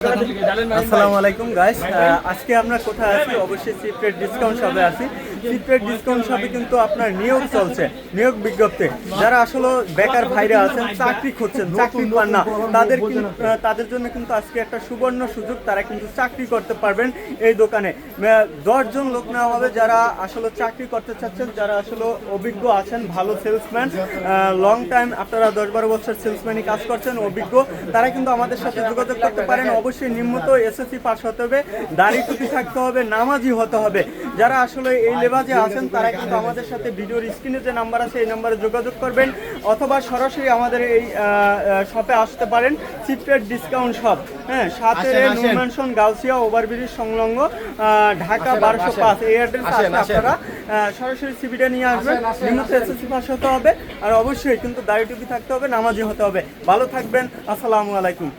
আসসালামু আলাইকুম গাইস, আজকে আমরা কোথায় আছি? অবশ্যই সিপ্রেট ডিসকাউন্ট শপে আছি। সিপ্রেট ডিসকাউন্ট শপে কিন্তু আপনার নিয়োগ চলছে, নিয়োগ বিজ্ঞপ্তি। যারা আসলে বেকার ভাইরা আছেন, চাকরি খুঁজছেন, চাকরি পান না, তাদের জন্য কিন্তু আজকে একটা সুবর্ণ সুযোগ। তারা কিন্তু চাকরি করতে পারবেন এই দোকানে। 10 জন লোক নেওয়া হবে যারা আসলে চাকরি করতে চাচ্ছেন, যারা আসলে অভিজ্ঞ আছেন, ভালো সেলসম্যান, লং টাইম আপনারা 10-12 বছর সেলসম্যানই কাজ করছেন, অভিজ্ঞ। তারা কিন্তু আমাদের সাথে যোগাযোগ করতে পারেন। অবশ্যই নিম্নত এসএসসি পাস হতে হবে, দাড়ি টুপি থাকতে হবে, নামাজি হতে হবে। যারা আসলে এই লেবাজে আছেন তারা কিন্তু আমাদের সাথে ভিডিওর স্ক্রিনে যে নাম্বার আছে এই নাম্বারে যোগাযোগ করবেন, অথবা সরাসরি আমাদের এই শপে আসতে পারেন। সিপ্রেট ডিসকাউন্ট শপ, হ্যাঁ, 7 নূর ম্যানশন, গাউসিয়া ওভারব্রিজ সংলগ্ন, ঢাকা 1205। এই অ্যাড্রেসে আসলে আপনারা সরাসরি সিভিটা নিয়ে আসবেন। নিম্নত এসএসসি পাস হতে হবে, আর অবশ্যই কিন্তু দাড়ি টুপি থাকতে হবে, নামাজি হতে হবে। ভালো থাকবেন, আসসালামু আলাইকুম।